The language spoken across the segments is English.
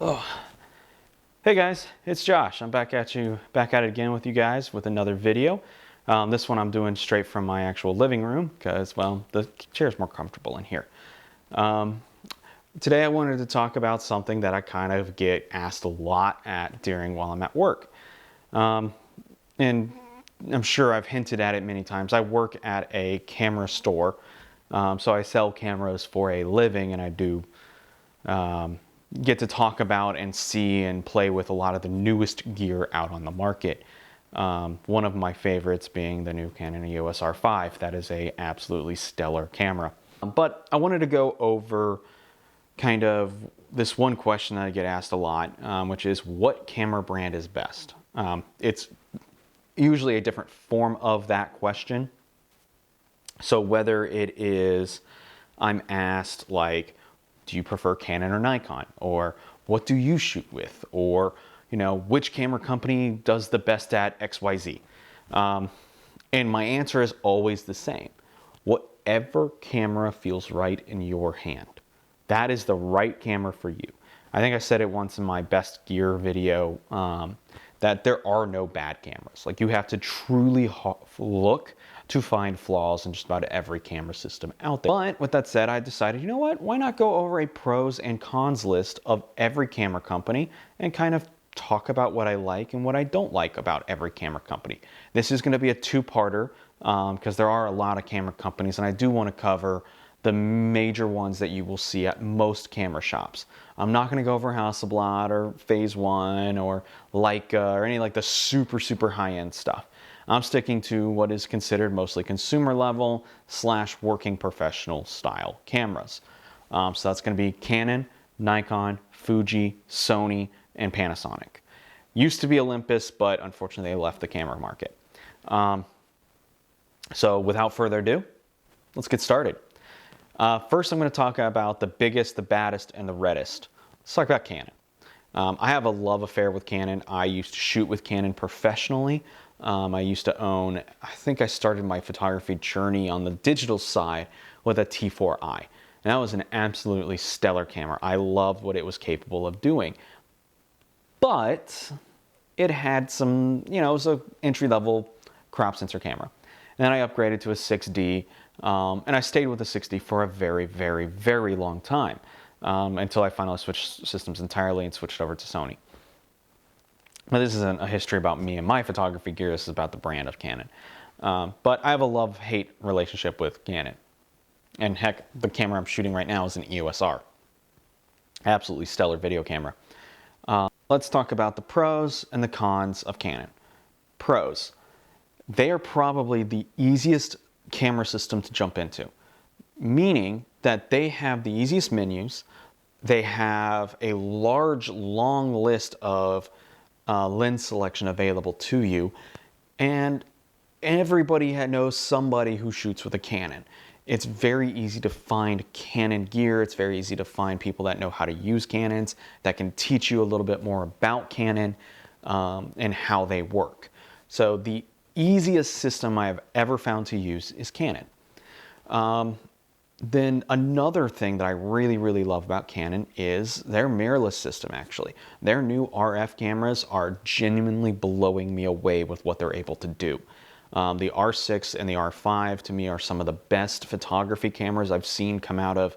Oh. Hey guys, it's Josh. I'm back at it again with you guys with another video. This one I'm doing straight from my actual living room because, well, the chair's more comfortable in here. Today I wanted to talk about something that I kind of get asked a lot while I'm at work. And I'm sure I've hinted at it many times. I work at a camera store, so I sell cameras for a living, and I do get to talk about and see and play with a lot of the newest gear out on the market. One of my favorites being the new Canon EOS R5. That is a absolutely stellar camera. But I wanted to go over kind of this one question that I get asked a lot, which is what camera brand is best? It's usually a different form of that question. So whether it is I'm asked like, do you prefer Canon or Nikon? Or what do you shoot with? Or, you know, which camera company does the best at XYZ? And my answer is always the same. Whatever camera feels right in your hand, that is the right camera for you. I think I said it once in my best gear video, that there are no bad cameras. Like, you have to truly look to find flaws in just about every camera system out there. But with that said, I decided, you know what, why not go over a pros and cons list of every camera company and kind of talk about what I like and what I don't like about every camera company. This is going to be a two-parter because there are a lot of camera companies, and I do want to cover the major ones that you will see at most camera shops. I'm not going to go over Hasselblad or Phase 1 or Leica or any like the super high-end stuff. I'm sticking to what is considered mostly consumer level / working professional style cameras. So that's going to be Canon, Nikon, Fuji, Sony, and Panasonic. Used to be Olympus, but unfortunately they left the camera market. So without further ado, let's get started. First, I'm going to talk about the biggest, the baddest, and the reddest. Let's talk about Canon. I have a love affair with Canon. I used to shoot with Canon professionally. I used to own, I think I started my photography journey on the digital side with a T4i. And that was an absolutely stellar camera. I loved what it was capable of doing. But it had some, you know, it was an entry-level crop sensor camera. And then I upgraded to a 6D, and I stayed with the 6D for a very long time, until I finally switched systems entirely and switched over to Sony. But this isn't a history about me and my photography gear. This is about the brand of Canon. But I have a love-hate relationship with Canon. And heck, the camera I'm shooting right now is an EOS R. Absolutely stellar video camera. Let's talk about the pros and the cons of Canon. Pros. They are probably the easiest camera system to jump into. Meaning that they have the easiest menus. They have a large, long list of lens selection available to you, and everybody knows somebody who shoots with a Canon. It's very easy to find Canon gear. It's very easy to find people that know how to use Canons, that can teach you a little bit more about Canon and how they work. So the easiest system I have ever found to use is Canon. Then another thing that I really love about Canon is their mirrorless system, actually. Their new RF cameras are genuinely blowing me away with what they're able to do. The R6 and the R5 to me are some of the best photography cameras I've seen come out of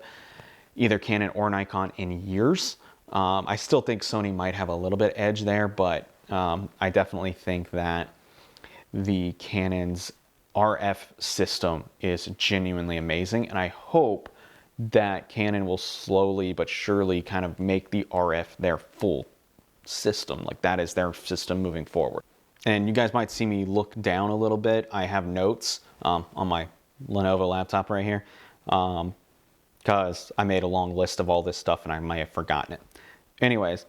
either Canon or Nikon in years. I still think Sony might have a little bit edge there, but I definitely think that the Canon's RF system is genuinely amazing, and I hope that Canon will slowly but surely kind of make the RF their full system. Like, that is their system moving forward. And you guys might see me look down a little bit. I have notes on my Lenovo laptop right here because I made a long list of all this stuff and I may have forgotten it. Anyways,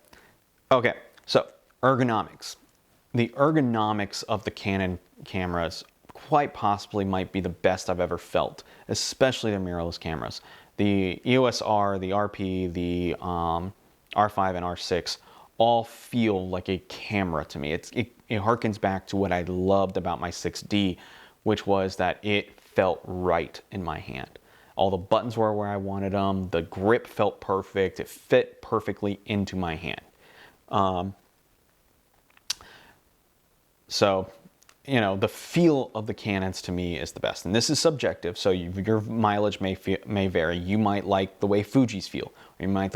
okay, so ergonomics. The ergonomics of the Canon cameras quite possibly might be the best I've ever felt, especially the mirrorless cameras. The EOS R, the RP, the R5 and R6 all feel like a camera to me. It harkens back to what I loved about my 6D, which was that it felt right in my hand. All the buttons were where I wanted them. The grip felt perfect. It fit perfectly into my hand. So, you know, the feel of the Canons to me is the best. And this is subjective, so your mileage may vary. You might like the way Fuji's feel, or you might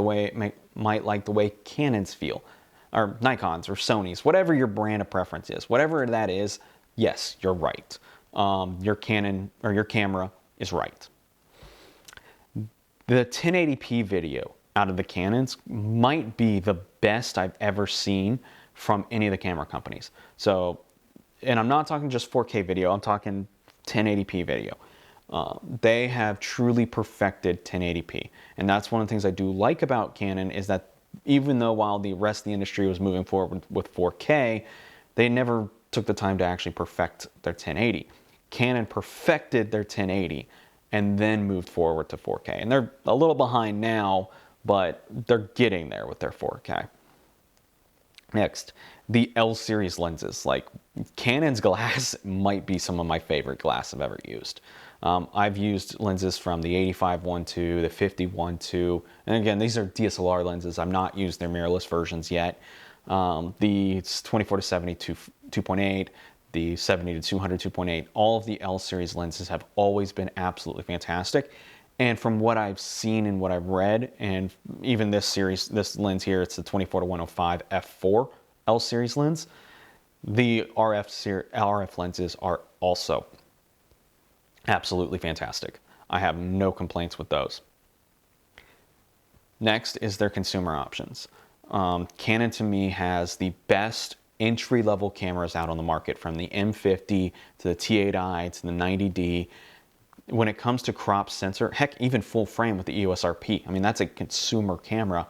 like the way Canons feel, or Nikon's or Sony's, whatever your brand of preference is. Whatever that is, yes, you're right. Your Canon or your camera is right. The 1080p video out of the Canons might be the best I've ever seen from any of the camera companies. So, and I'm not talking just 4K video, I'm talking 1080p video. They have truly perfected 1080p. And that's one of the things I do like about Canon, is that even though while the rest of the industry was moving forward with 4K, they never took the time to actually perfect their 1080. Canon perfected their 1080 and then moved forward to 4K. And they're a little behind now, but they're getting there with their 4K. Next, the L series lenses. Like, Canon's glass might be some of my favorite glass I've ever used. I've used lenses from the 85-1.2, the 50-1.2, and again, these are DSLR lenses. I've not used their mirrorless versions yet. The 24-70 2.8, the 70-200 2.8, all of the L series lenses have always been absolutely fantastic. And from what I've seen and what I've read, and even this series, this lens here, it's the 24-105 f4 L series lens. The RF lenses are also absolutely fantastic. I have no complaints with those. Next is their consumer options. Canon to me has the best entry-level cameras out on the market, from the M50 to the T8i to the 90D. When it comes to crop sensor, heck, even full frame with the EOS RP. I mean, that's a consumer camera,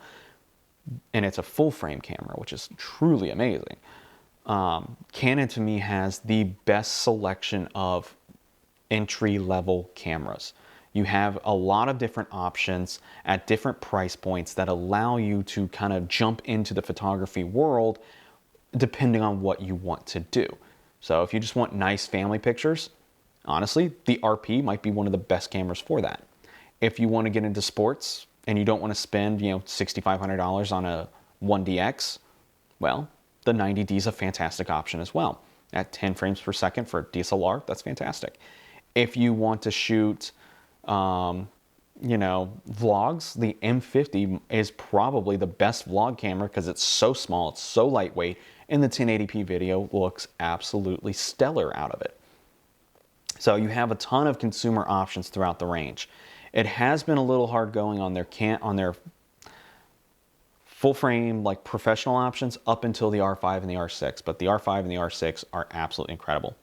and it's a full frame camera, which is truly amazing. Canon to me has the best selection of entry-level cameras. You have a lot of different options at different price points that allow you to kind of jump into the photography world depending on what you want to do. So if you just want nice family pictures, honestly, the RP might be one of the best cameras for that. If you want to get into sports and you don't want to spend, $6,500 on a 1DX, well, the 90D is a fantastic option as well. At 10 frames per second for DSLR, that's fantastic. If you want to shoot, vlogs, the M50 is probably the best vlog camera because it's so small, it's so lightweight, and the 1080p video looks absolutely stellar out of it. So you have a ton of consumer options throughout the range. It has been a little hard going on their full frame, like professional options, up until the R5 and the R6, but the R5 and the R6 are absolutely incredible.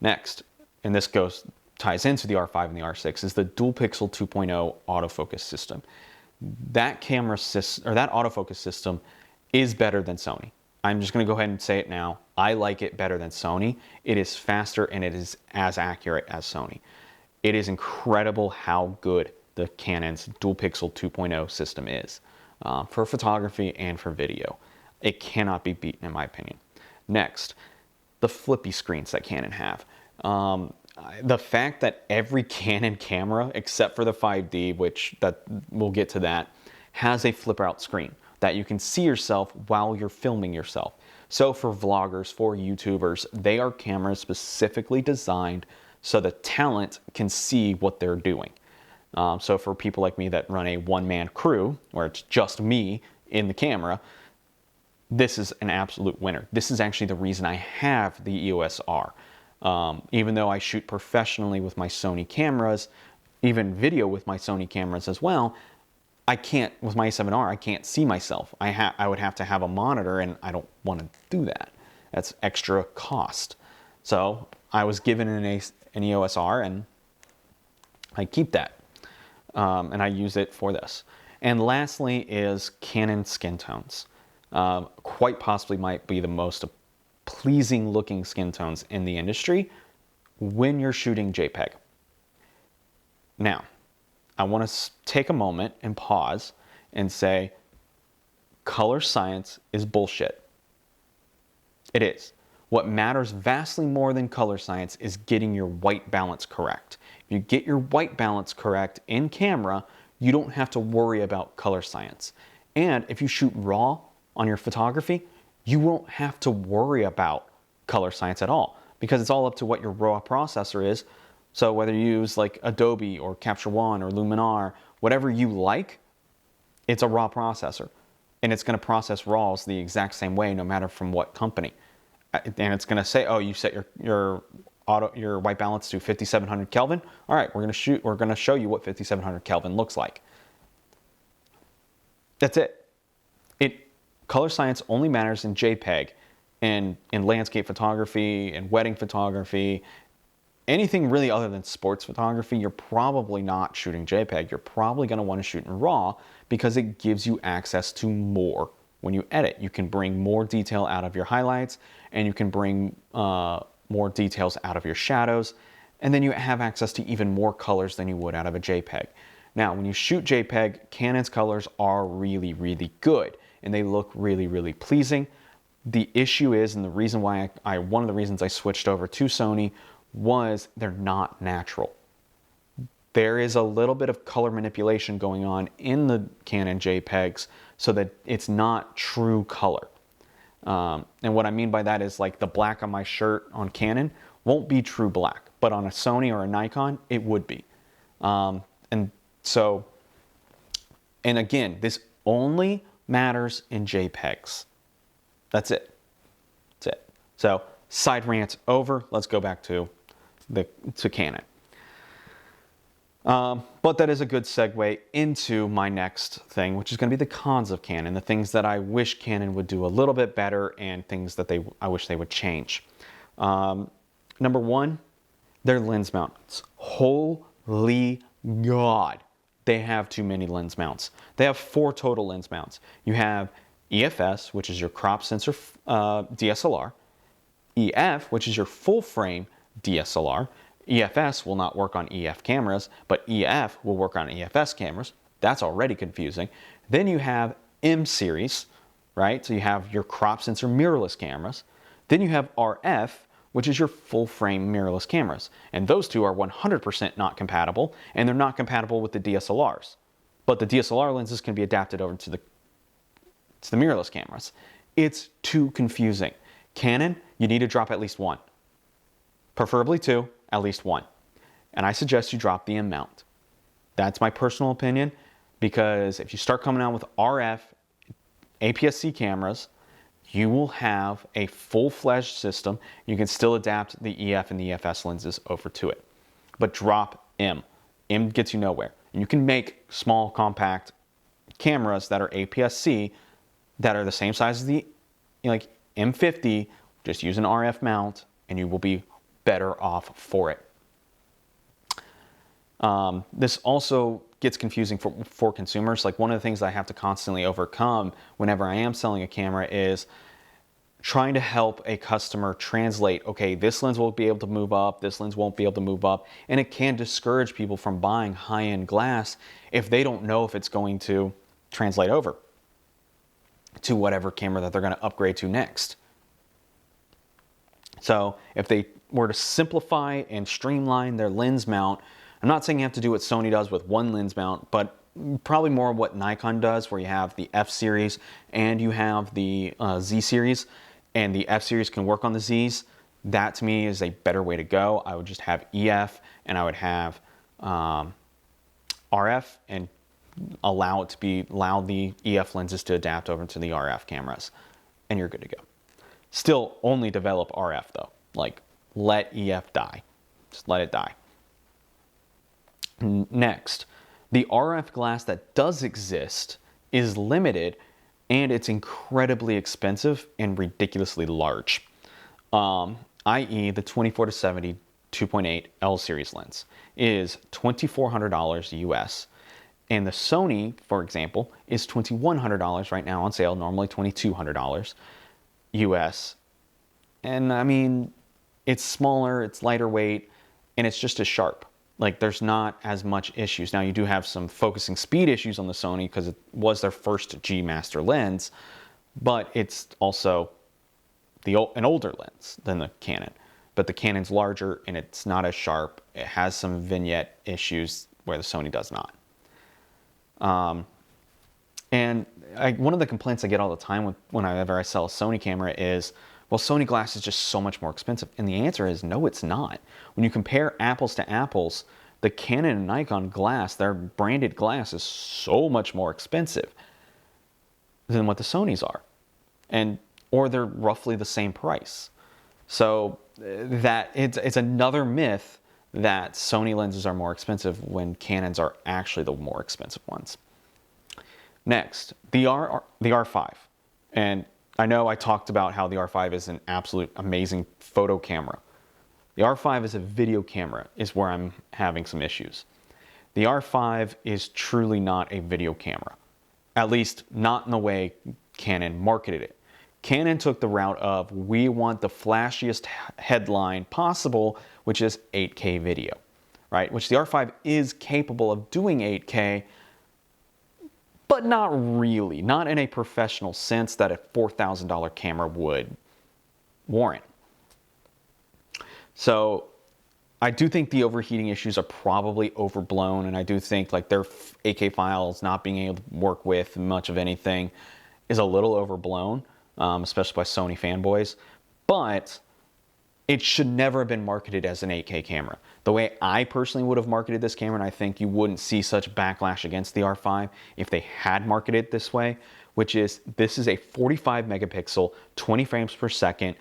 Next, and this ties into the R5 and the R6, is the dual pixel 2.0 autofocus system. That that autofocus system is better than Sony. I'm just going to go ahead and say it now. I like it better than Sony. It is faster and it is as accurate as Sony. It is incredible how good the Canon's dual pixel 2.0 system is for photography and for video. It cannot be beaten, in my opinion. Next, the Flippy screens that Canon have. The fact that every Canon camera, except for the 5D, we'll get to that, has a flip out screen that you can see yourself while you're filming yourself. So for vloggers, for YouTubers, they are cameras specifically designed so the talent can see what they're doing. So for people like me that run a one-man crew, where it's just me in the camera, this is an absolute winner. This is actually the reason I have the EOS R. Even though I shoot professionally with my Sony cameras, even video with my Sony cameras as well, I can't, with my A7R, I can't see myself. I would have to have a monitor, and I don't want to do that. That's extra cost. So I was given an EOS R, and I keep that. And I use it for this. And lastly is Canon skin tones. Quite possibly might be the most pleasing looking skin tones in the industry when you're shooting JPEG. Now, I want to take a moment and pause and say, color science is bullshit. It is. What matters vastly more than color science is getting your white balance correct. If you get your white balance correct in camera, you don't have to worry about color science. And if you shoot RAW on your photography, you won't have to worry about color science at all, because it's all up to what your RAW processor is. So whether you use like Adobe or Capture One or Luminar, whatever you like, it's a RAW processor. And it's going to process RAWs the exact same way, no matter from what company. And it's going to say, oh, you set your white balance to 5700 Kelvin. All right, we're going to show you what 5700 Kelvin looks like. That's it. Color science only matters in JPEG, and in landscape photography and wedding photography. Anything really other than sports photography, you're probably not shooting JPEG. You're probably going to want to shoot in RAW because it gives you access to more when you edit. You can bring more detail out of your highlights, and you can bring more details out of your shadows, and then you have access to even more colors than you would out of a JPEG. Now, when you shoot JPEG, Canon's colors are really, really good, and they look really, really pleasing. The issue is, and the reason why one of the reasons I switched over to Sony was they're not natural. There is a little bit of color manipulation going on in the Canon JPEGs so that it's not true color. And what I mean by that is, like, the black on my shirt on Canon won't be true black, but on a Sony or a Nikon, it would be. And again, this only matters in JPEGs. That's it. That's it. So, side rant over. Let's go back to Canon. But that is a good segue into my next thing, which is going to be the cons of Canon, the things that I wish Canon would do a little bit better, and things that I wish they would change. Number one, their lens mounts. Holy God, they have too many lens mounts. They have 4 total lens mounts. You have EFS, which is your crop sensor DSLR, EF, which is your full frame DSLR. EFS will not work on EF cameras, but EF will work on EFS cameras. That's already confusing. Then you have M series, right? So you have your crop sensor mirrorless cameras. Then you have RF, which is your full frame mirrorless cameras. And those two are 100% not compatible, and they're not compatible with the DSLRs. But the DSLR lenses can be adapted over to the mirrorless cameras. It's too confusing. Canon, you need to drop at least one. Preferably 2, at least 1. And I suggest you drop the M mount. That's my personal opinion, because if you start coming out with RF APS-C cameras, you will have a full-fledged system. You can still adapt the EF and the EFS lenses over to it. But drop M. M gets you nowhere. And you can make small, compact cameras that are APS-C that are the same size as the M50. Just use an RF mount, and you will be better off for it. This also gets confusing for consumers. Like, one of the things I have to constantly overcome whenever I am selling a camera is trying to help a customer translate, okay, this lens will be able to move up, this lens won't be able to move up, and it can discourage people from buying high-end glass if they don't know if it's going to translate over to whatever camera that they're going to upgrade to next. So if they were to simplify and streamline their lens mount, I'm not saying you have to do what Sony does with one lens mount, but probably more what Nikon does, where you have the F series and you have the Z series, and the F series can work on the Zs. That to me is a better way to go. I would just have EF, and I would have RF, and allow the EF lenses to adapt over to the RF cameras, and you're good to go. Still only develop RF though. Like, let EF die. Just let it die. Next, the RF glass that does exist is limited, and it's incredibly expensive and ridiculously large. I.e. the 24-70 2.8 L series lens is $2,400 US. And the Sony, for example, is $2,100 right now on sale, normally $2,200 US. And I mean, it's smaller, it's lighter weight, and it's just as sharp. Like, there's not as much issues. Now, you do have some focusing speed issues on the Sony because it was their first G Master lens, but it's also an older lens than the Canon, but the Canon's larger and it's not as sharp. It has some vignette issues where the Sony does not. One of the complaints I get all the time whenever I sell a Sony camera is, well, Sony glass is just so much more expensive. And the answer is no, it's not. When you compare apples to apples, the Canon and Nikon glass, their branded glass, is so much more expensive than what the Sonys are. Or they're roughly the same price. So that it's another myth that Sony lenses are more expensive when Canons are actually the more expensive ones. Next, the R5. And I know I talked about how the R5 is an absolute amazing photo camera. The R5 as a video camera is where I'm having some issues. The R5 is truly not a video camera. At least not in the way Canon marketed it. Canon took the route of, we want the flashiest headline possible, which is 8K video, right? Which the R5 is capable of doing 8K, but not really, not in a professional sense that a $4,000 camera would warrant. So I do think the overheating issues are probably overblown, and I do think like their 8K files not being able to work with much of anything is a little overblown, especially by Sony fanboys. But it should never have been marketed as an 8K camera. The way I personally would have marketed this camera, and I think you wouldn't see such backlash against the R5 if they had marketed it this way, which is, this is a 45 megapixel, 20 frames per second,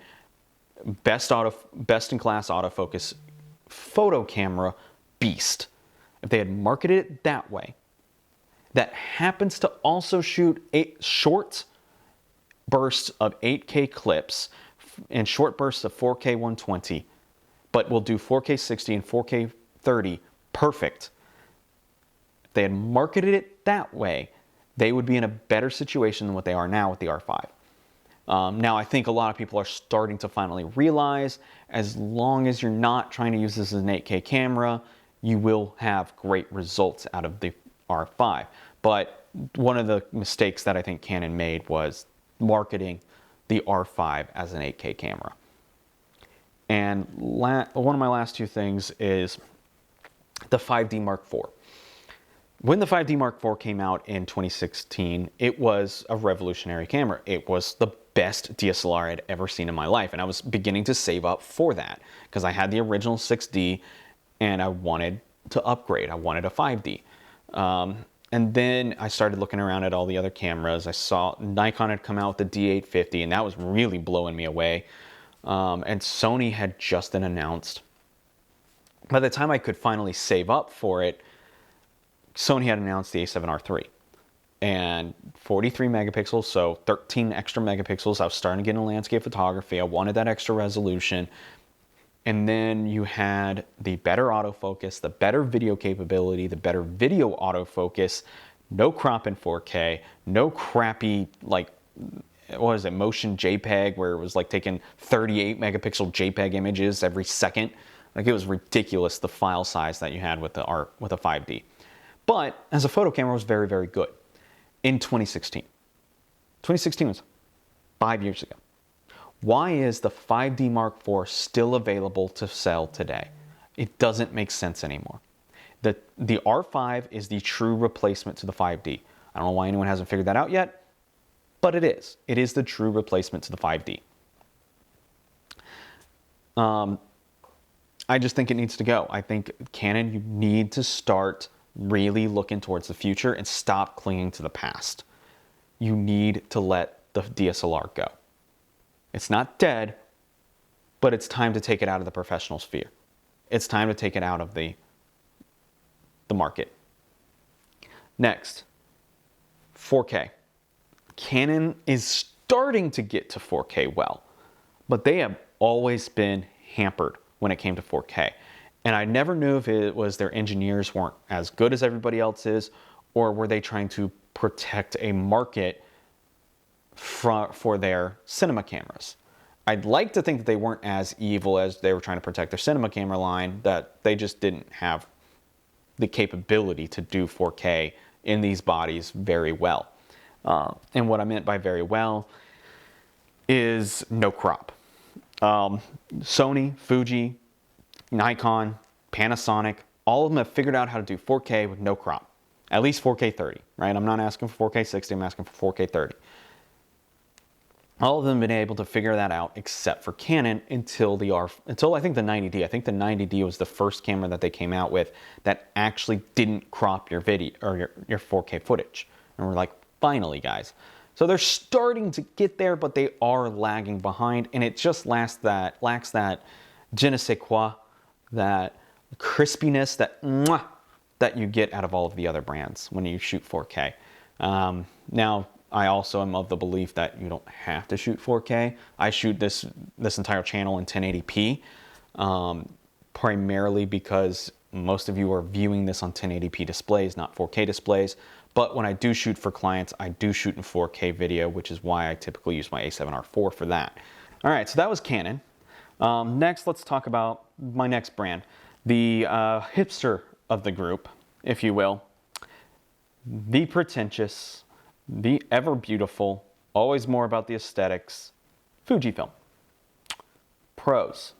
best in class autofocus photo camera beast. If they had marketed it that way, that happens to also shoot short bursts of 8K clips and short bursts of 4K 120, but will do 4K 60 and 4K 30 perfect. If they had marketed it that way, they would be in a better situation than what they are now with the R5. Now, I think a lot of people are starting to finally realize, as long as you're not trying to use this as an 8K camera, you will have great results out of the R5. But one of the mistakes that I think Canon made was marketing the R5 as an 8K camera. And one of my last two things is the 5D Mark IV. When the 5D Mark IV came out in 2016, it was a revolutionary camera. It was the best DSLR I'd ever seen in my life, and I was beginning to save up for that because I had the original 6D and I wanted to upgrade. I wanted a 5D. And then I started looking around at all the other cameras. I saw Nikon had come out with the D850, and that was really blowing me away. And Sony had just been announced. By the time I could finally save up for it, Sony had announced the A7R III. And 43 megapixels, so 13 extra megapixels. I was starting to get into landscape photography. I wanted that extra resolution. And then you had the better autofocus, the better video capability, the better video autofocus, no crop in 4K, no crappy, like, what is it, motion JPEG, where it was like taking 38 megapixel JPEG images every second. Like, it was ridiculous, the file size that you had with a 5D. But as a photo camera, it was very, very good in 2016. 2016 was 5 years ago. Why is the 5D Mark IV still available to sell today? It doesn't make sense anymore. The R5 is the true replacement to the 5D. I don't know why anyone hasn't figured that out yet, but it is. It is the true replacement to the 5D. I just think it needs to go. I think Canon, you need to start really looking towards the future and stop clinging to the past. You need to let the DSLR go. It's not dead, but it's time to take it out of the professional sphere. It's time to take it out of the market. Next, 4K. Canon is starting to get to 4K well, but they have always been hampered when it came to 4K. And I never knew if it was their engineers weren't as good as everybody else is, or were they trying to protect a market for their cinema cameras. I'd like to think that they weren't as evil as they were trying to protect their cinema camera line, that they just didn't have the capability to do 4K in these bodies very well. And what I meant by very well is no crop. Sony, Fuji, Nikon, Panasonic, all of them have figured out how to do 4K with no crop. At least 4K 30, right? I'm not asking for 4K 60, I'm asking for 4K 30. All of them have been able to figure that out except for Canon until I think the 90D. I think the 90D was the first camera that they came out with that actually didn't crop your video or your 4K footage. And we're like, finally, guys. So they're starting to get there, but they are lagging behind, and it just lacks that je ne sais quoi, that crispiness, that you get out of all of the other brands when you shoot 4K. Now, I also am of the belief that you don't have to shoot 4K. I shoot this entire channel in 1080p, primarily because most of you are viewing this on 1080p displays, not 4K displays. But when I do shoot for clients, I do shoot in 4K video, which is why I typically use my A7R4 for that. All right, so that was Canon. Next, let's talk about my next brand, the hipster of the group, if you will. The pretentious, the ever beautiful, always more about the aesthetics, Fujifilm. Pros.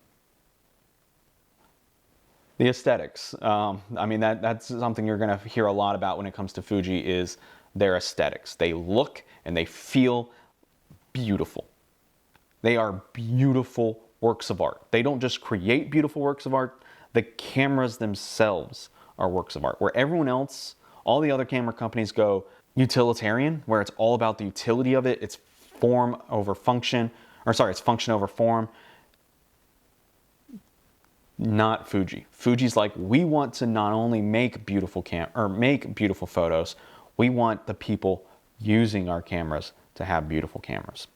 The aesthetics. I mean, that's something you're going to hear a lot about when it comes to Fuji is their aesthetics. They look and they feel beautiful. They are beautiful works of art. They don't just create beautiful works of art. The cameras themselves are works of art. Where everyone else, all the other camera companies go utilitarian, where it's all about the utility of it. It's form over function, or sorry, it's function over form. Not Fuji. Fuji's like, we want to not only make beautiful beautiful photos, we want the people using our cameras to have beautiful cameras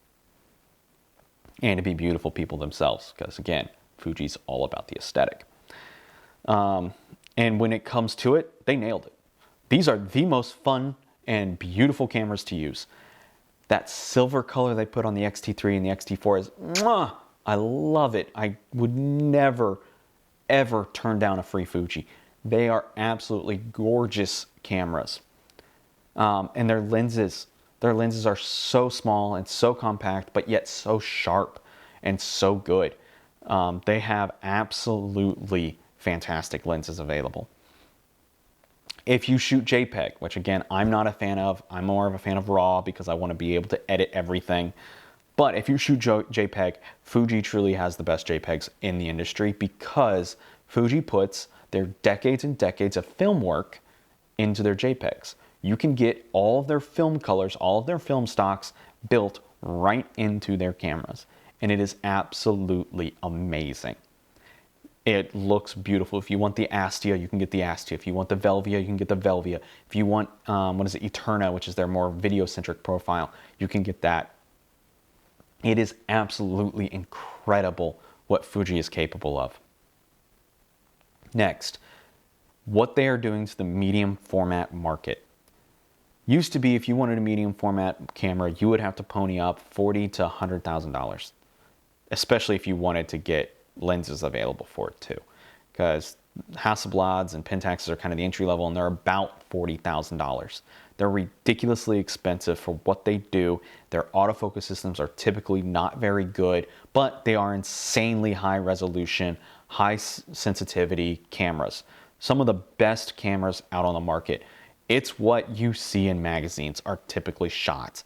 and to be beautiful people themselves, because again, Fuji's all about the aesthetic. And when it comes to it, they nailed it. These are the most fun and beautiful cameras to use. That silver color they put on the X-T3 and the X-T4 is, mwah! I love it. I would never ever turn down a free Fuji. They are absolutely gorgeous cameras. And their lenses are so small and so compact, but yet so sharp and so good. They have absolutely fantastic lenses available. If you shoot JPEG, which again, I'm not a fan of, I'm more of a fan of RAW because I want to be able to edit everything. But if you shoot JPEG, Fuji truly has the best JPEGs in the industry because Fuji puts their decades and decades of film work into their JPEGs. You can get all of their film colors, all of their film stocks built right into their cameras. And it is absolutely amazing. It looks beautiful. If you want the Astia, you can get the Astia. If you want the Velvia, you can get the Velvia. If you want, Eterna, which is their more video-centric profile, you can get that. It is absolutely incredible what Fuji is capable of. Next, what they are doing to the medium format market. Used to be if you wanted a medium format camera, you would have to pony up $40,000 to $100,000, especially if you wanted to get lenses available for it too, because Hasselblads and Pentaxes are kind of the entry level, and they're about $40,000. They're ridiculously expensive for what they do. Their autofocus systems are typically not very good, but they are insanely high resolution, high sensitivity cameras. Some of the best cameras out on the market. It's what you see in magazines are typically shot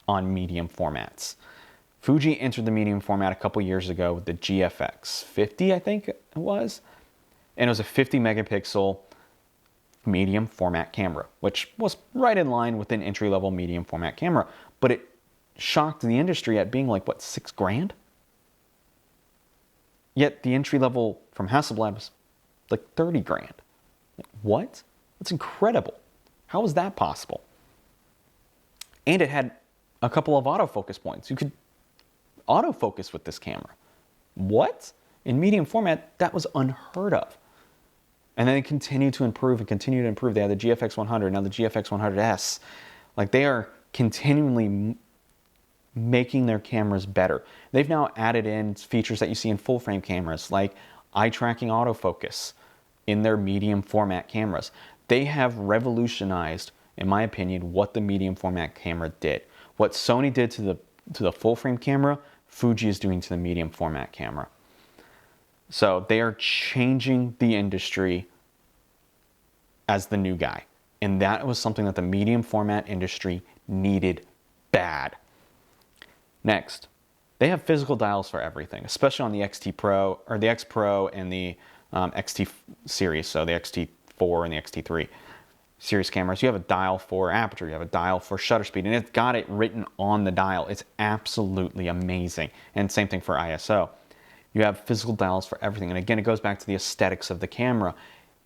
on medium formats. Fuji entered the medium format a couple years ago with the GFX 50, I think it was. And it was a 50 megapixel medium format camera, which was right in line with an entry-level medium format camera. But it shocked the industry at being like, what, $6,000? Yet the entry level from Hasselblad was like 30 grand. What? That's incredible. How is that possible? And it had a couple of autofocus points. You could autofocus with this camera. What? In medium format, that was unheard of. And then they continue to improve and continue to improve. They had the GFX 100, now the GFX 100S. Like, they are continually making their cameras better. They've now added in features that you see in full frame cameras, like eye tracking autofocus in their medium format cameras. They have revolutionized, in my opinion, what the medium format camera did. What Sony did to to the full frame camera, Fuji is doing to the medium format camera. So they are changing the industry as the new guy. And that was something that the medium format industry needed bad. Next, they have physical dials for everything, especially on the XT Pro, or the X Pro and the XT series, so the XT4 and the XT3 series cameras. You have a dial for aperture, you have a dial for shutter speed, and it's got it written on the dial. It's absolutely amazing. And same thing for ISO. You have physical dials for everything. And again, it goes back to the aesthetics of the camera.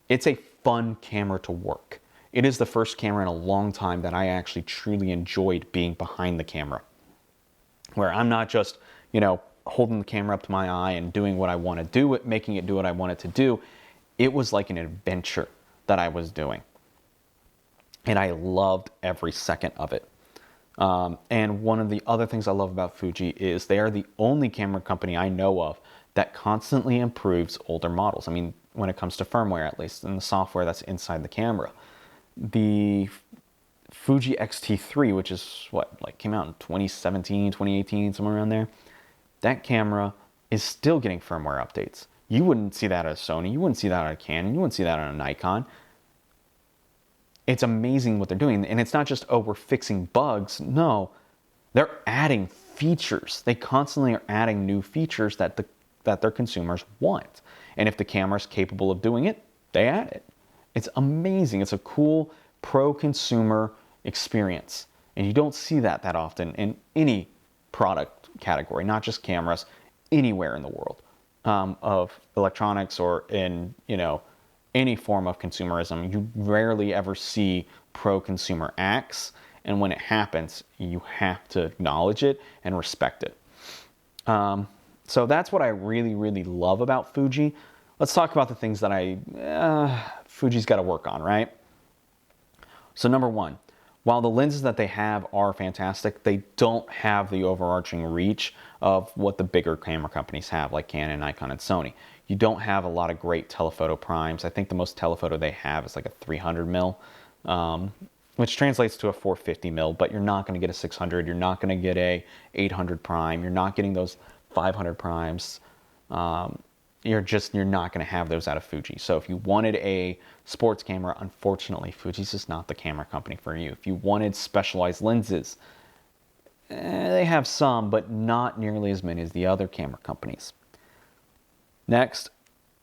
It's a fun camera to work. It is the first camera in a long time that I actually truly enjoyed being behind the camera, where I'm not just, you know, holding the camera up to my eye and doing what I want to do, making it do what I want it to do. It was like an adventure that I was doing. And I loved every second of it. And one of the other things I love about Fuji is they are the only camera company I know of that constantly improves older models. I mean, when it comes to firmware, at least, and the software that's inside the camera. The Fuji X-T3, which is what, like came out in 2017, 2018, somewhere around there. That camera is still getting firmware updates. You wouldn't see that at a Sony, you wouldn't see that at a Canon, you wouldn't see that on a Nikon. It's amazing what they're doing. And it's not just, oh, we're fixing bugs. No, they're adding features. They constantly are adding new features that their consumers want. And if the camera's capable of doing it, they add it. It's amazing. It's a cool pro-consumer experience. And you don't see that often in any product category, not just cameras, anywhere in the world of electronics or in, you know, any form of consumerism. You rarely ever see pro-consumer acts. And when it happens, you have to acknowledge it and respect it. So that's what I really, really love about Fuji. Let's talk about the things that Fuji's got to work on, right? So number one, while the lenses that they have are fantastic, they don't have the overarching reach of what the bigger camera companies have, like Canon, Nikon, and Sony. You don't have a lot of great telephoto primes. I think the most telephoto they have is like a 300 mil, which translates to a 450 mil, but you're not going to get a 600. You're not going to get a 800 prime. You're not getting those 500 primes. You're not going to have those out of Fuji. So if you wanted a sports camera, unfortunately, Fuji's just not the camera company for you. If you wanted specialized lenses, they have some, but not nearly as many as the other camera companies. Next,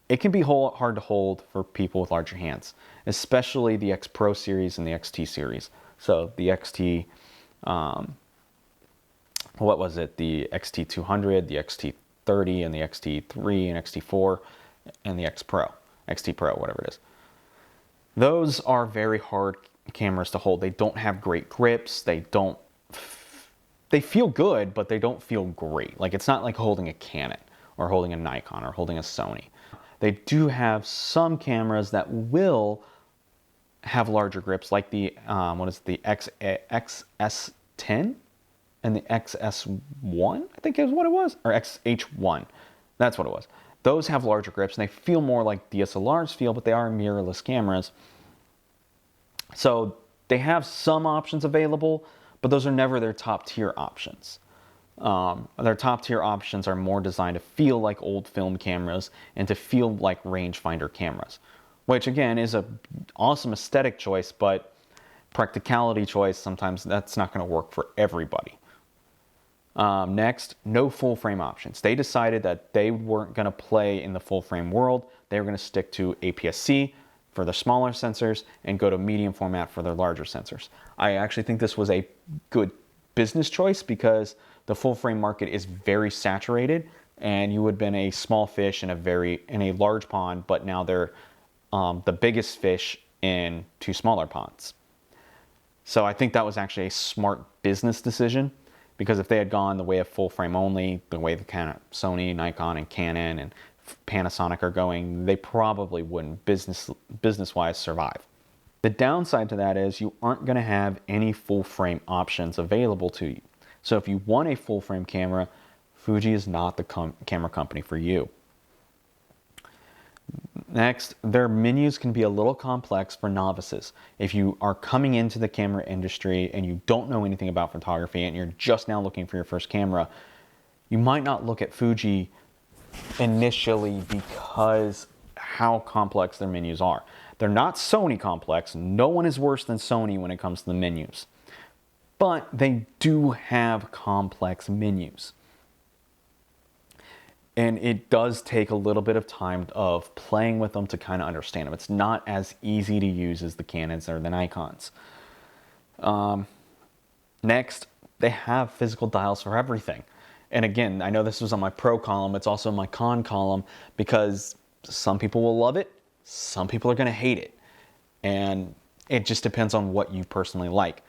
it can be hard to hold for people with larger hands, especially the X Pro series and the XT series. So the XT, what was it? The XT200, the XT30, and the XT3 and XT4, and the X Pro, XT Pro, whatever it is. Those are very hard cameras to hold. They don't have great grips. They feel good, but they don't feel great. Like, it's not like holding a Canon or holding a Nikon or holding a Sony. They do have some cameras that will have larger grips, like the the XS10 and the XS1, I think is what it was, or XH1. That's what it was. Those have larger grips, and they feel more like DSLRs feel, but they are mirrorless cameras. So they have some options available, but those are never their top tier options. Their top tier options are more designed to feel like old film cameras and to feel like rangefinder cameras, which again is an awesome aesthetic choice, but practicality choice, sometimes that's not going to work for everybody. Next, no full frame options. They decided that they weren't going to play in the full frame world. They were going to stick to APS-C for their smaller sensors and go to medium format for their larger sensors. I actually think this was a good business choice because the full frame market is very saturated, and you would have been a small fish in a large pond, but now they're the biggest fish in two smaller ponds. So I think that was actually a smart business decision, because if they had gone the way of full frame only, the way the kind of Sony, Nikon, and Canon and Panasonic are going, they probably wouldn't business-wise survive. The downside to that is you aren't going to have any full frame options available to you. So if you want a full frame camera, Fuji is not the camera company for you. Next, their menus can be a little complex for novices. If you are coming into the camera industry and you don't know anything about photography and you're just now looking for your first camera, you might not look at Fuji initially because how complex their menus are. They're not Sony complex. No one is worse than Sony when it comes to the menus. But they do have complex menus. And it does take a little bit of time of playing with them to kind of understand them. It's not as easy to use as the Canons or the Nikons. Next, they have physical dials for everything. And again, I know this was on my pro column, it's also my con column, because some people will love it, some people are going to hate it. And it just depends on what you personally like.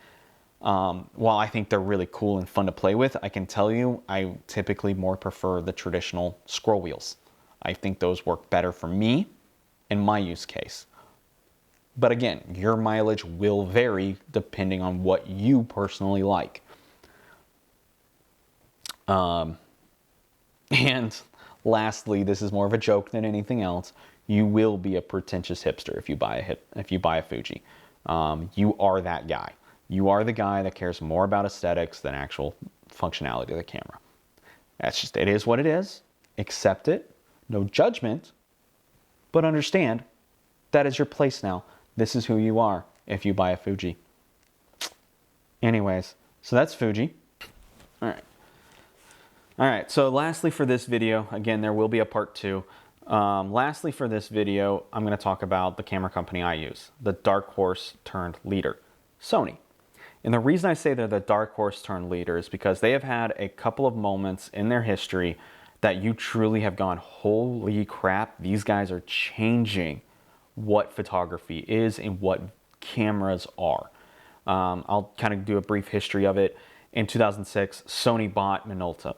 While I think they're really cool and fun to play with, I can tell you I typically more prefer the traditional scroll wheels. I think those work better for me in my use case. But again, your mileage will vary depending on what you personally like. And lastly, this is more of a joke than anything else. You will be a pretentious hipster if you buy a Fuji. You are that guy. You are the guy that cares more about aesthetics than actual functionality of the camera. That's just, it is what it is. Accept it. No judgment. But understand, that is your place now. This is who you are if you buy a Fuji. Anyways, so that's Fuji. Alright, so lastly for this video, again, there will be a part 2. Lastly for this video, I'm going to talk about the camera company I use, the dark horse turned leader, Sony. And the reason I say they're the dark horse turned leader is because they have had a couple of moments in their history that you truly have gone, holy crap, these guys are changing what photography is and what cameras are. I'll kind of do a brief history of it. In 2006, Sony bought Minolta.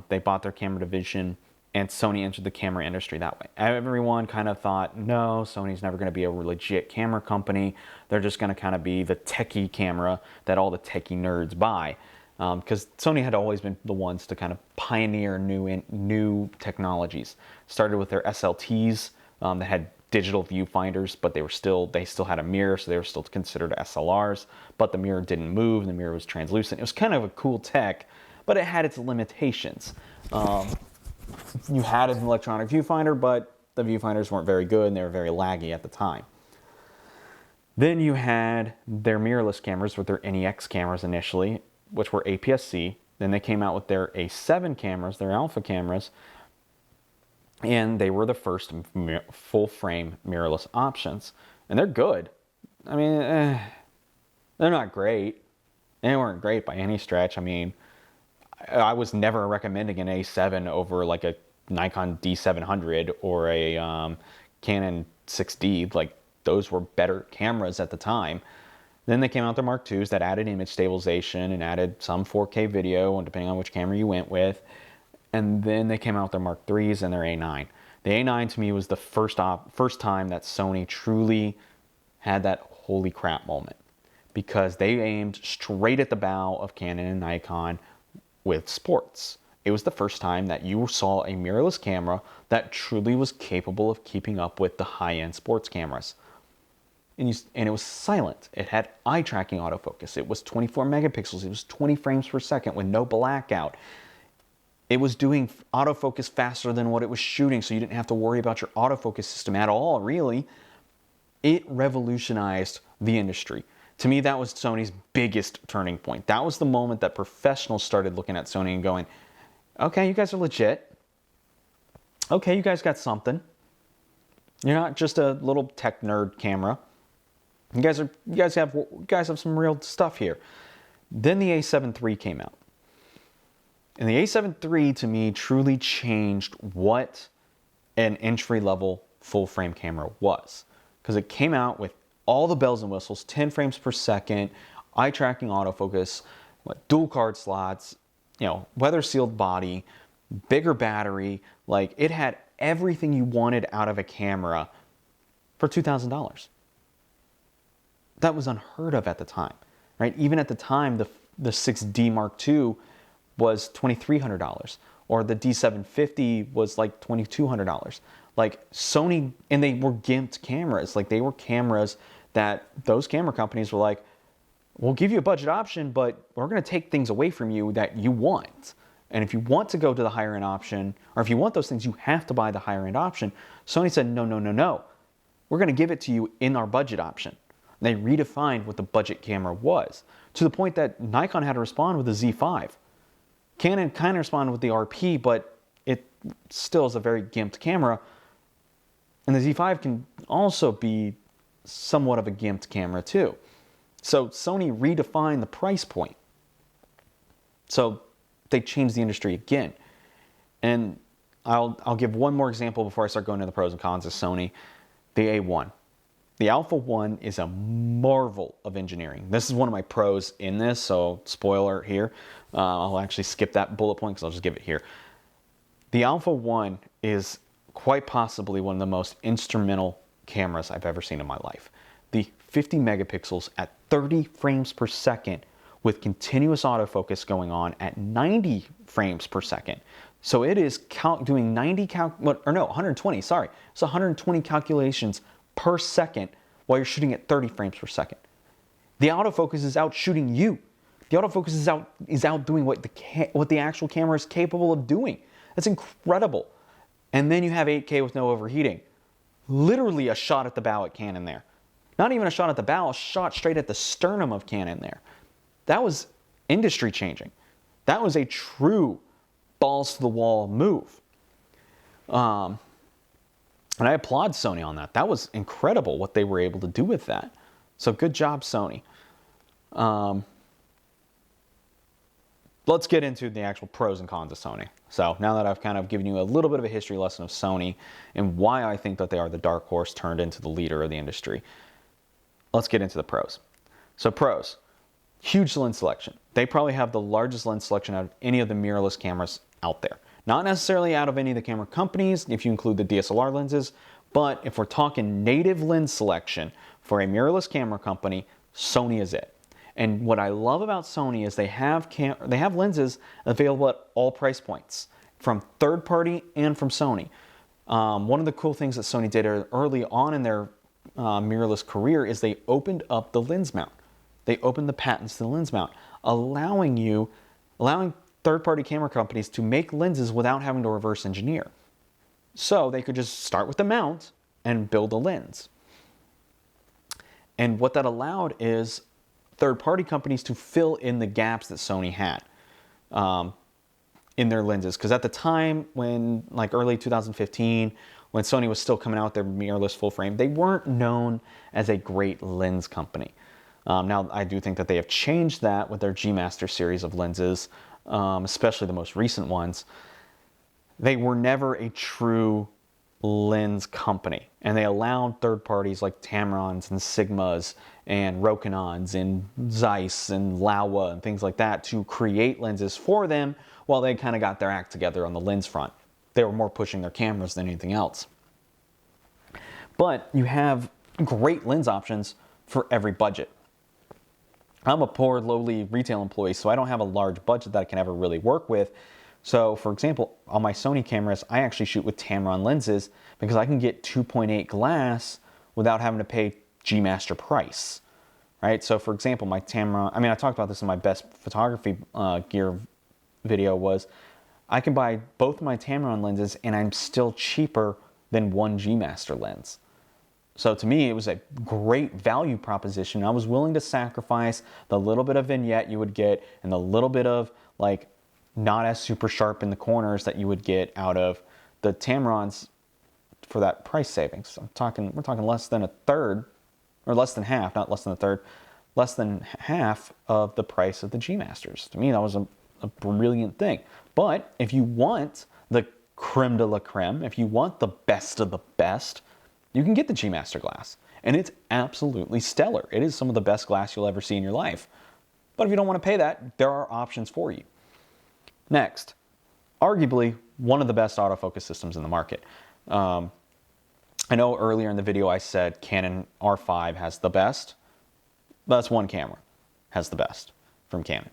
They bought their camera division, and Sony entered the camera industry that way. Everyone kind of thought, no, Sony's never going to be a legit camera company. They're just going to kind of be the techie camera that all the techie nerds buy. Because Sony had always been the ones to kind of pioneer new technologies. Started with their SLTs that had digital viewfinders, but they still had a mirror, so they were still considered SLRs. But the mirror didn't move, the mirror was translucent. It was kind of a cool tech, but it had its limitations. You had an electronic viewfinder, but the viewfinders weren't very good and they were very laggy at the time. Then you had their mirrorless cameras with their NEX cameras initially, which were APS-C. Then they came out with their A7 cameras, their alpha cameras, and they were the first full-frame mirrorless options. And they're good. I mean, they're not great. They weren't great by any stretch. I mean, I was never recommending an A7 over like a Nikon D700 or a Canon 6D. Like, those were better cameras at the time. Then they came out their Mark IIs that added image stabilization and added some 4K video, depending on which camera you went with. And then they came out their Mark IIIs and their A9. The A9 to me was the first time that Sony truly had that holy crap moment, because they aimed straight at the bow of Canon and Nikon with sports. It was the first time that you saw a mirrorless camera that truly was capable of keeping up with the high-end sports cameras. And it was silent. It had eye tracking autofocus. It was 24 megapixels. It was 20 frames per second with no blackout. It was doing autofocus faster than what it was shooting, so you didn't have to worry about your autofocus system at all, really. It revolutionized the industry. To me, that was Sony's biggest turning point. That was the moment that professionals started looking at Sony and going, okay, you guys are legit. Okay, you guys got something. You're not just a little tech nerd camera. You guys have some real stuff here. Then the A7 III came out. And the A7 III, to me, truly changed what an entry-level full-frame camera was. Because it came out with all the bells and whistles, 10 frames per second, eye-tracking autofocus, dual card slots, weather-sealed body, bigger battery. Like, it had everything you wanted out of a camera for $2,000. That was unheard of at the time, right? Even at the time, the 6D Mark II was $2,300, or the D750 was like $2,200. Like Sony, and they were gimped cameras. Like they were cameras that those camera companies were like, we'll give you a budget option, but we're going to take things away from you that you want. And if you want to go to the higher end option, or if you want those things, you have to buy the higher end option. Sony said, no, no, no, no. We're going to give it to you in our budget option. And they redefined what the budget camera was, to the point that Nikon had to respond with the Z5. Canon kind of responded with the RP, but it still is a very gimped camera. And the Z5 can also be somewhat of a gimped camera too. So Sony redefined the price point. So they changed the industry again. And I'll give one more example before I start going into the pros and cons of Sony. The A1. The Alpha 1 is a marvel of engineering. This is one of my pros in this, so spoiler here. I'll actually skip that bullet point because I'll just give it here. The Alpha 1 is quite possibly one of the most instrumental cameras I've ever seen in my life. The 50 megapixels at 30 frames per second with continuous autofocus going on at 90 frames per second. So it is doing 120, sorry. It's 120 calculations per second while you're shooting at 30 frames per second. The autofocus is out shooting you. The autofocus is out doing what the actual camera is capable of doing. That's incredible. And then you have 8K with no overheating. Literally a shot at the bow at Canon there. Not even a shot at the bow, a shot straight at the sternum of Canon there. That was industry changing. That was a true balls to the wall move. And I applaud Sony on that. That was incredible what they were able to do with that. So good job, Sony. Let's get into the actual pros and cons of Sony. So now that I've kind of given you a little bit of a history lesson of Sony and why I think that they are the dark horse turned into the leader of the industry, let's get into the pros. So pros, huge lens selection. They probably have the largest lens selection out of any of the mirrorless cameras out there. Not necessarily out of any of the camera companies, if you include the DSLR lenses, but if we're talking native lens selection for a mirrorless camera company, Sony is it. And what I love about Sony is they have lenses available at all price points, from third party and from Sony. One of the cool things that Sony did early on in their mirrorless career is they opened up the lens mount. They opened the patents to the lens mount, allowing third-party camera companies to make lenses without having to reverse engineer. So they could just start with the mount and build a lens. And what that allowed is third-party companies to fill in the gaps that Sony had in their lenses. Because at the time, when like early 2015, when Sony was still coming out with their mirrorless full frame, they weren't known as a great lens company. Now, I do think that they have changed that with their G Master series of lenses, especially the most recent ones. They were never a true lens company, and they allowed third parties like Tamrons and Sigmas and Rokinons and Zeiss and Laowa and things like that to create lenses for them while they kind of got their act together on the lens front. They were more pushing their cameras than anything else. But you have great lens options for every budget. I'm a poor, lowly retail employee, so I don't have a large budget that I can ever really work with. So, for example, on my Sony cameras, I actually shoot with Tamron lenses because I can get 2.8 glass without having to pay G Master price, right? So, for example, my Tamron, I talked about this in my best photography gear video, was I can buy both my Tamron lenses and I'm still cheaper than one G Master lens. So to me, it was a great value proposition. I was willing to sacrifice the little bit of vignette you would get and the little bit of like not as super sharp in the corners that you would get out of the Tamrons for that price savings. We're talking less than a third, or less than half, not less than a third, less than half of the price of the G Masters. To me, that was a brilliant thing. But if you want the creme de la creme, if you want the best of the best, you can get the G Master glass, and it's absolutely stellar. It is some of the best glass you'll ever see in your life. But if you don't want to pay that, there are options for you. Next, arguably one of the best autofocus systems in the market. I know earlier in the video I said Canon R5 has the best. That's one camera has the best from Canon.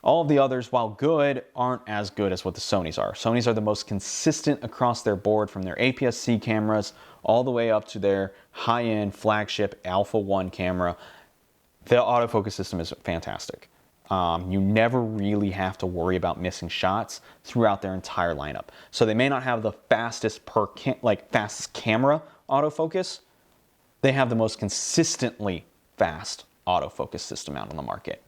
All of the others, while good, aren't as good as what the Sonys are. Sonys are the most consistent across their board, from their APS-C cameras all the way up to their high-end flagship Alpha 1 camera. The autofocus system is fantastic. You never really have to worry about missing shots throughout their entire lineup. So they may not have the fastest fastest camera autofocus. They have the most consistently fast autofocus system out on the market.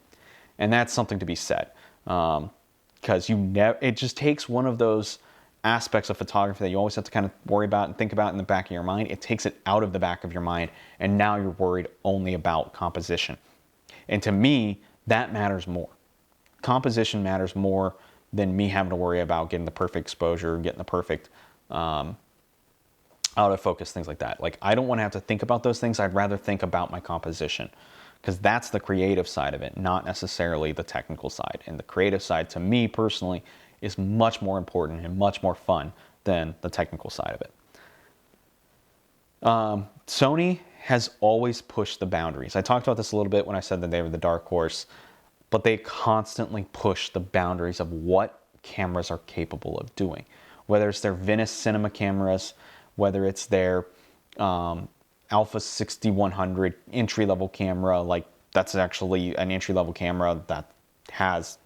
And that's something to be said, because it just takes one of those aspects of photography that you always have to kind of worry about and think about in the back of your mind. It takes it out of the back of your mind, and now you're worried only about composition. And to me, that matters more. Composition matters more than me having to worry about getting the perfect exposure, getting the perfect autofocus, things like that. Like, I don't want to have to think about those things. I'd rather think about my composition, because that's the creative side of it, not necessarily the technical side. And the creative side, to me personally, is much more important and much more fun than the technical side of it. Sony has always pushed the boundaries. I talked about this a little bit when I said that they were the dark horse, but they constantly push the boundaries of what cameras are capable of doing. Whether it's their Venice Cinema cameras, whether it's their Alpha 6100 entry-level camera, like that's actually an entry-level camera that has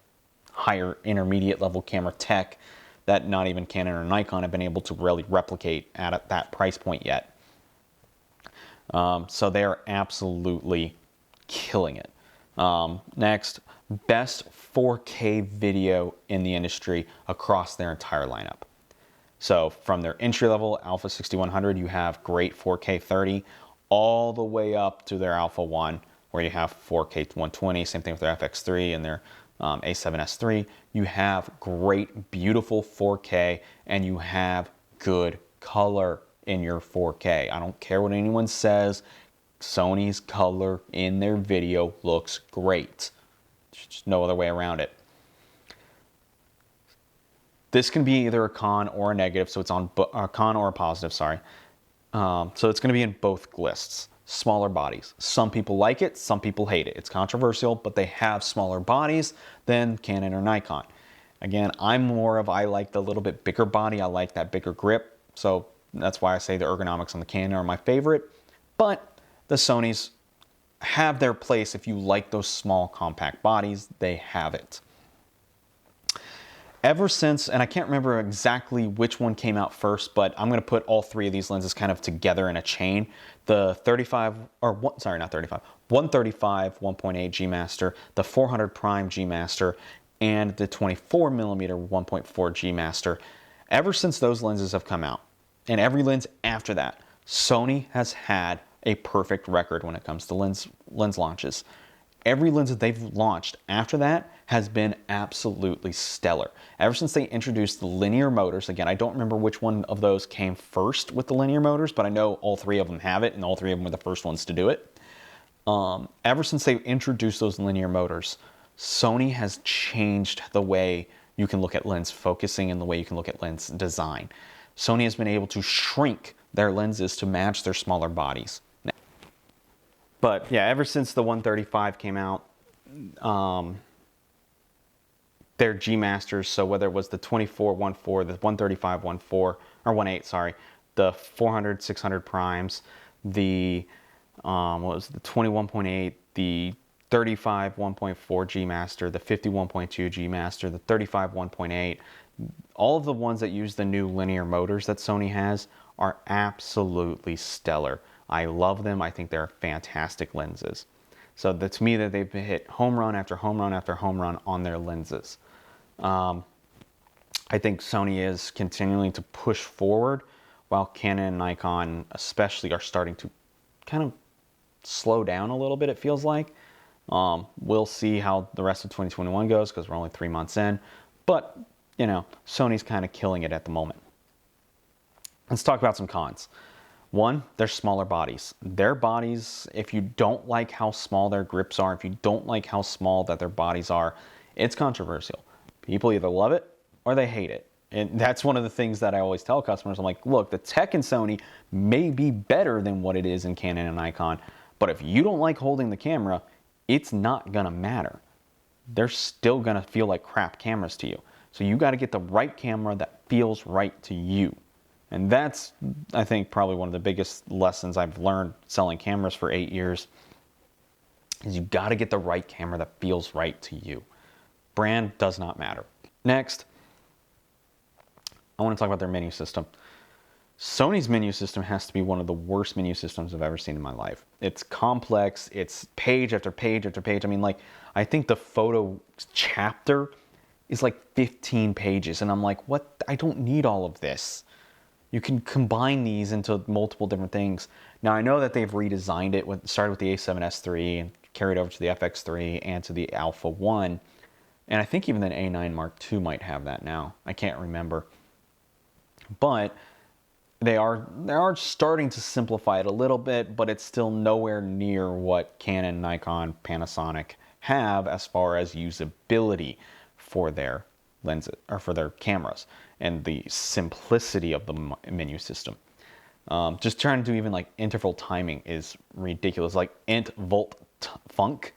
higher intermediate level camera tech that not even Canon or Nikon have been able to really replicate at that price point yet. So they are absolutely killing it. Next, best 4K video in the industry across their entire lineup. So from their entry-level Alpha 6100, you have great 4K 30, all the way up to their Alpha 1, where you have 4K 120, same thing with their FX3 and their A7S III. You have great, beautiful 4K, and you have good color in your 4K. I don't care what anyone says, Sony's color in their video looks great. There's just no other way around it. This can be either a con or a negative, so it's on a con or a positive, sorry. So it's going to be in both lists. Smaller bodies. Some people like it, some people hate it. It's controversial, but they have smaller bodies than Canon or Nikon. Again, I'm more of, I like the little bit bigger body. I like that bigger grip. So that's why I say the ergonomics on the Canon are my favorite. But the Sonys have their place. If you like those small, compact bodies, they have it. Ever since, and I can't remember exactly which one came out first, but I'm going to put all three of these lenses kind of together in a chain. The 135 1.8 G Master, the 400 Prime G Master, and the 24mm 1.4 G Master. Ever since those lenses have come out, and every lens after that, Sony has had a perfect record when it comes to lens launches. Every lens that they've launched after that has been absolutely stellar. Ever since they introduced the linear motors, again, I don't remember which one of those came first with the linear motors, but I know all three of them have it, and all three of them were the first ones to do it. Ever since they introduced those linear motors, Sony has changed the way you can look at lens focusing and the way you can look at lens design. Sony has been able to shrink their lenses to match their smaller bodies. But yeah, ever since the 135 came out, their G Masters, so whether it was the 24-1.4, the 135-1.4, or 1.8, sorry, the 400, 600 primes, the, what was the 21.8, the 35 1.4 G Master, the 51.2 G Master, the 35 1.8, all of the ones that use the new linear motors that Sony has are absolutely stellar. I love them. I think they're fantastic lenses. So to me, that they've hit home run after home run after home run on their lenses. I think Sony is continuing to push forward, while Canon and Nikon especially are starting to kind of slow down a little bit, it feels like. We'll see how the rest of 2021 goes, because we're only 3 months in. But, you know, Sony's kind of killing it at the moment. Let's talk about some cons. One, they're smaller bodies. Their bodies, if you don't like how small their grips are, if you don't like how small that their bodies are, it's controversial. People either love it or they hate it. And that's one of the things that I always tell customers. I'm like, look, the tech in Sony may be better than what it is in Canon and Nikon, but if you don't like holding the camera, it's not gonna matter. they're still gonna feel like crap cameras to you. So you gotta get the right camera that feels right to you. And that's, I think, probably one of the biggest lessons I've learned selling cameras for 8 years, is you gotta get the right camera that feels right to you. Brand does not matter. Next, I wanna talk about their menu system. Sony's menu system has to be one of the worst menu systems I've ever seen in my life. It's complex, it's page after page after page. I mean, like, I think the photo chapter is like 15 pages, and I'm like, what? I don't need all of this. You can combine these into multiple different things. Now, I know that they've redesigned it, started with the A7S III and carried over to the FX3 and to the Alpha 1. And I think even the A9 Mark II might have that now. I can't remember. But they are starting to simplify it a little bit, but it's still nowhere near what Canon, Nikon, Panasonic have as far as usability for their lenses or for their cameras and the simplicity of the menu system. Just trying to do even like interval timing is ridiculous. Like int volt func,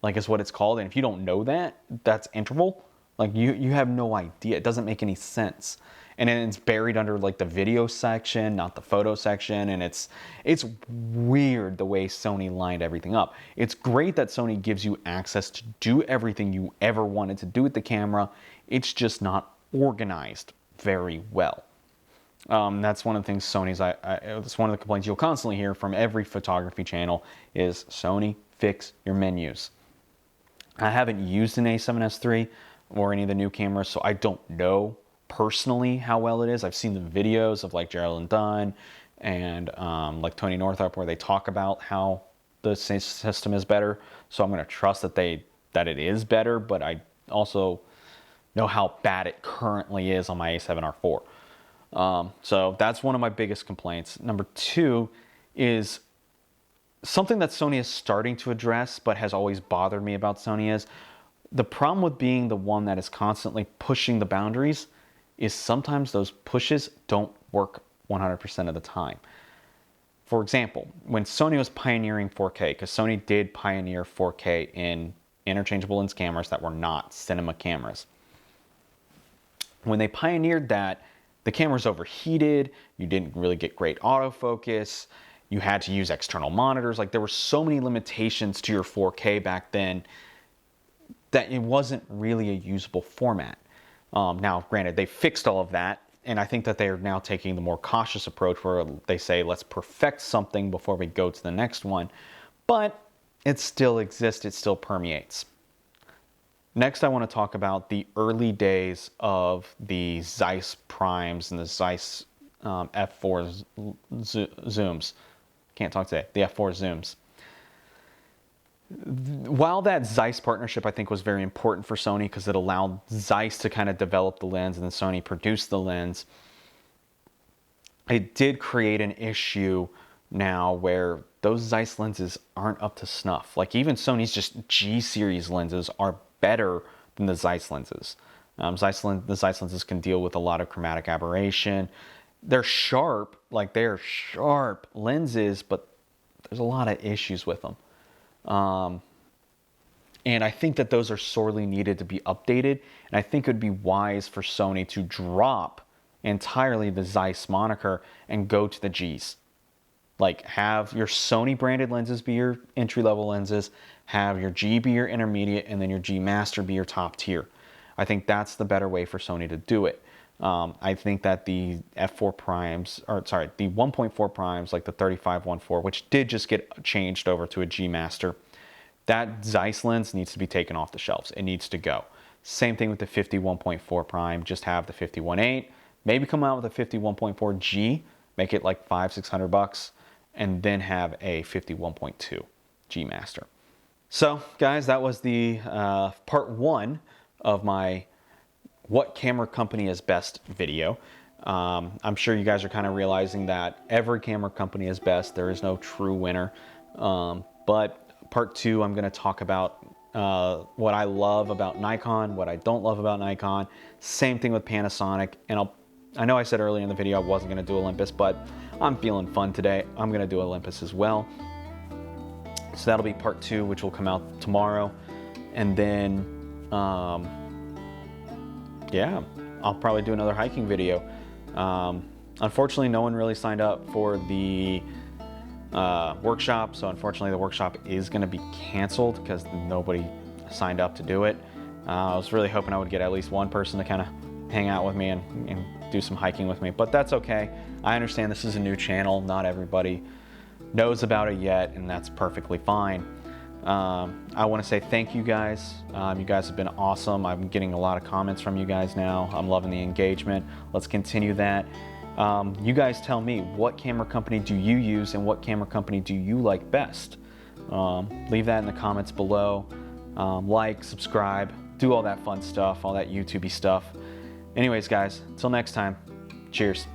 like is what it's called. And if you don't know that, that's interval. Like you have no idea. It doesn't make any sense. And then it's buried under like the video section, not the photo section. And it's weird the way Sony lined everything up. It's great that Sony gives you access to do everything you ever wanted to do with the camera. It's just not organized very well. That's one of the things Sony's, it's one of the complaints you'll constantly hear from every photography channel is Sony, fix your menus. I haven't used an A7S III or any of the new cameras, so I don't know personally how well it is. I've seen the videos of like Geraldine Dunn and like Tony Northrup where they talk about how the system is better. So I'm going to trust that it is better, but I also know how bad it currently is on my A7R4. So that's one of my biggest complaints. Number two is something that Sony is starting to address, but has always bothered me about Sony is the problem with being the one that is constantly pushing the boundaries is sometimes those pushes don't work 100% of the time. For example, when Sony was pioneering 4K, because Sony did pioneer 4K in interchangeable lens cameras that were not cinema cameras. When they pioneered that, the camera's overheated, you didn't really get great autofocus, you had to use external monitors. Like there were so many limitations to your 4K back then that it wasn't really a usable format. Now, granted, they fixed all of that, and I think that they are now taking the more cautious approach where they say, let's perfect something before we go to the next one. But it still exists, it still permeates. Next, I want to talk about the early days of the Zeiss primes and the Zeiss f4 zooms. Can't talk today. The f4 zooms. While that Zeiss partnership I think was very important for Sony because it allowed Zeiss to kind of develop the lens and then Sony produced the lens, it did create an issue now where those Zeiss lenses aren't up to snuff. Like even Sony's just G series lenses are better than the Zeiss lenses. The Zeiss lenses can deal with a lot of chromatic aberration. They're sharp, like they're sharp lenses, but there's a lot of issues with them. And I think that those are sorely needed to be updated. And I think it would be wise for Sony to drop entirely the Zeiss moniker and go to the Gs. Like have your Sony branded lenses be your entry-level lenses, have your G be your intermediate, and then your G Master be your top tier. I think that's the better way for Sony to do it. I think that the f4 primes, or sorry, the 1.4 primes, like the 35-1.4, which did just get changed over to a G Master, that Zeiss lens needs to be taken off the shelves. It needs to go. Same thing with the 50-1.4 prime, just have the 50-1.8, maybe come out with a 50-1.4 G, make it like $500-600, and then have a 50-1.2 G Master. So guys, that was the part one of my what camera company is best video. I'm sure you guys are kind of realizing that every camera company is best. There is no true winner. But part two, I'm going to talk about what I love about Nikon, what I don't love about Nikon. Same thing with Panasonic. And I know I said earlier in the video I wasn't going to do Olympus, but I'm feeling fun today. I'm going to do Olympus as well. So that'll be part two, which will come out tomorrow. And then Yeah, I'll probably do another hiking video. Unfortunately, no one really signed up for the workshop, so unfortunately the workshop is going to be canceled because nobody signed up to do it. I was really hoping I would get at least one person to kind of hang out with me and do some hiking with me, but that's okay. I understand this is a new channel, not everybody knows about it yet, and that's perfectly fine. I want to say thank you guys. You guys have been awesome. I'm getting a lot of comments from you guys now. I'm loving the engagement. Let's continue that. You guys tell me, what camera company do you use and what camera company do you like best? Leave that in the comments below. Like, subscribe, do all that fun stuff, all that YouTubey stuff. Anyways, guys, until next time, cheers.